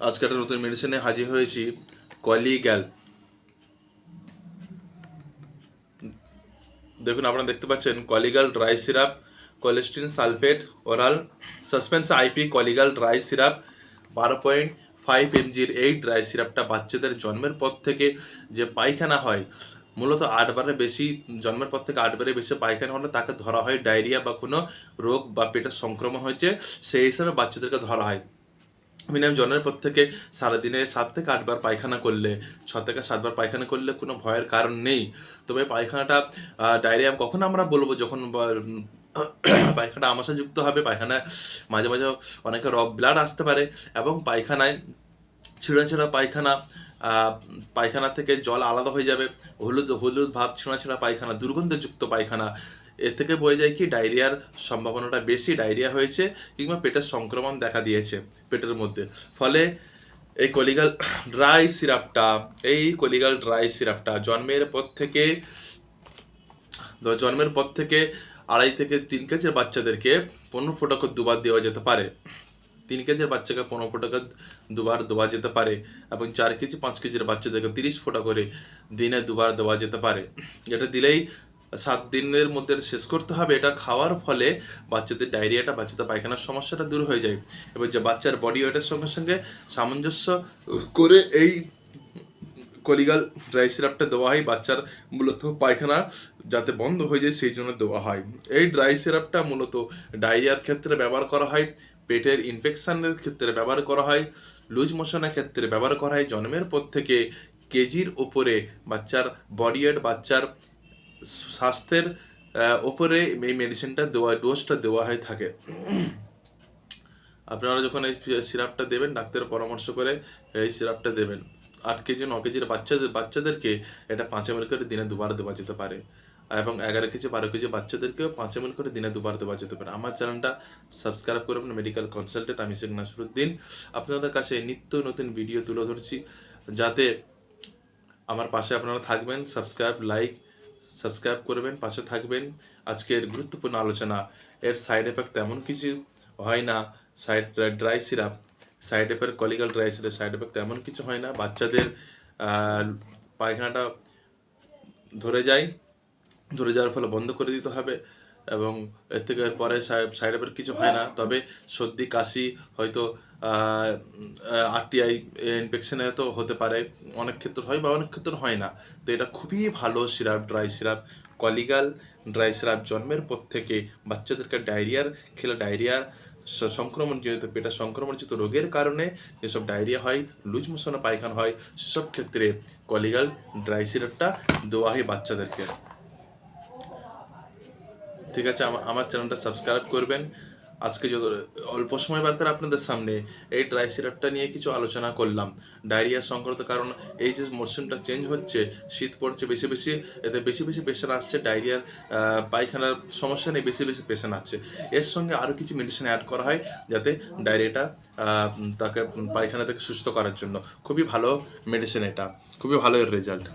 আজকে একটা নতুন মেডিসিনে হাজির হয়েছি, কলিগ্যাল। দেখুন, আপনারা দেখতে পাচ্ছেন কলিগ্যাল dry syrup, colistin sulphate oral suspense IP কলিগ্যাল ড্রাই সিরাপ 12.5 mg এই ড্রাই সিরাপটা বাচ্চাদের জন্মের পর থেকে যে পায়খানা হয়, মূলত 8বারের বেশি, জন্মের পর থেকে 8বারের বেশি পায়খানা হলে তাকে ধরা হয় ডায়রিয়া বা কোনো রোগ বা পেটের সংক্রমণ হয়েছে, সেই হিসাবে বাচ্চাদেরকে ধরা হয়। মিনিমাম জন্মের পর থেকে সারাদিনে 7 থেকে 8বার পায়খানা করলে, 6 থেকে 7বার পায়খানা করলে কোনো ভয়ের কারণ নেই। তবে পায়খানাটা ডায়রিয়া কখন আমরা বলবো, যখন পায়খানা আমাশাযুক্ত হবে, পায়খানায় মাঝে মাঝে অনেকে ব্লাড আসতে পারে এবং পায়খানায় ছিঁড়া ছিঁড়া পায়খানা, পায়খানা থেকে জল আলাদা হয়ে যাবে, হলুদ হলুদ ভাব, ছিঁড়া ছিঁড়া পায়খানা, দুর্গন্ধযুক্ত পায়খানা, এর থেকে বোঝা যায় কি ডায়রিয়ার সম্ভাবনাটা বেশি, ডায়রিয়া হয়েছে কিংবা পেটের সংক্রমণ দেখা দিয়েছে পেটের মধ্যে। ফলে এই কলিগ্যাল ড্রাই সিরাপটা জন্মের পর থেকে 2.5 থেকে 3 কেজির বাচ্চাদেরকে 15 ফোঁটা করে দুবার দেওয়া যেতে পারে। 3 কেজির বাচ্চাকে 15 ফোঁটা করে দুবার দেওয়া যেতে পারে এবং 4 কেজি 5 কেজির বাচ্চাদেরকে 30 ফোঁটা করে দিনে দুবার দেওয়া যেতে পারে। এটা দিলেই 7 দিনের মধ্যে শেষ করতে হবে। এটা খাওয়ার ফলে বাচ্চাদের ডায়রিয়াটা, বাচ্চাদের পায়খানার সমস্যাটা দূর হয়ে যায়। এবার যে বাচ্চার বডি ওয়েটের সঙ্গে সঙ্গে সামঞ্জস্য করে এই কলিগ্যাল ড্রাই সিরাপটা দেওয়া হয়। বাচ্চার মূলত পায়খানা যাতে বন্ধ হয়ে যায় সেই জন্য দেওয়া হয়। এই ড্রাই সিরাপটা মূলত ডায়রিয়ার ক্ষেত্রে ব্যবহার করা হয়, পেটের ইনফেকশনের ক্ষেত্রে ব্যবহার করা হয়, লুজ মোশনের ক্ষেত্রে ব্যবহার করা হয়। জন্মের পর থেকে কেজির ওপরে বাচ্চার বডি ওয়েট, বাচ্চার স্বাস্থ্যের ওপরে এই মেডিসিনটা ডোজটা দেওয়া হয়ে থাকে। আপনারা যখন এই সিরাপটা দেবেন, ডাক্তারের পরামর্শ করে এই সিরাপটা দেবেন। 8 কেজি 9 কেজির বাচ্চাদেরকে এটা 5 ml করে দিনে দুবার দেওয়া যেতে পারে এবং 11 কেজি 12 কেজি বাচ্চাদেরকেও 5 ml করে দিনে দুবার দেওয়া যেতে পারে। আমার চ্যানেলটা সাবস্ক্রাইব করবেন, মেডিকেল কনসালটেন্ট, আমি শেখ নাসিরুদ্দিন। আপনাদের কাছে নিত্য নতুন ভিডিও তুলে ধরছি, যাতে আমার পাশে আপনারা থাকবেন। সাবস্ক্রাইব করবেন, পাশে থাকবেন। আজকের গুরুত্বপূর্ণ আলোচনা, এর সাইড এফেক্ট তেমন কিছু হয় না। ড্রাই সিরাপ সাইড এফেক্ট, কলিগ্যাল ড্রাই সিরাপ সাইড এফেক্ট তেমন কিছু হয় না। বাচ্চাদের পায়খানাটা ধরে যাওয়ার ফলে বন্ধ করে দিতে হবে এবং এর থেকে পরে সাইড এফেক্ট কিছু হয় না। তবে সর্দি কাশি হয়তো আরটিআই ইনফেকশনে হয়তো হতে পারে, অনেক ক্ষেত্রে হয় বা অনেক ক্ষেত্রে হয় না। তো এটা খুবই ভালো সিরাপ, ড্রাই সিরাপ, কলিগ্যাল ড্রাই সিরাপ। জন্মের পর থেকে বাচ্চাদেরকে ডায়রিয়ার সংক্রমণজনিত, পেটের সংক্রমণজনিত রোগের কারণে যেসব ডায়রিয়া হয়, লুজ মোশনে পায়খানা হয়, সেসব ক্ষেত্রে কলিগ্যাল ড্রাই সিরাপটা দেওয়া হয় বাচ্চাদেরকে। ঠিক আছে, আমার চ্যানেলটা সাবস্ক্রাইব করবেন। আজকে যত অল্প সময় বার করে আপনাদের সামনে এই ড্রাই সিরাপটা নিয়ে কিছু আলোচনা করলাম। ডায়রিয়া সংক্রান্ত, কারণ এই যে মরশুমটা চেঞ্জ হচ্ছে, শীত পড়ছে বেশি বেশি, এতে বেশি বেশি পেশেন্ট আসছে, ডায়রিয়ার পায়খানার সমস্যা নেই, বেশি বেশি পেশেন্ট আসছে। এর সঙ্গে আরও কিছু মেডিসিন অ্যাড করা হয় যাতে ডায়রিয়াটা তাকে পায়খানা থেকে সুস্থ করার জন্য। খুবই ভালো মেডিসিন, এটা খুবই ভালো এর রেজাল্ট।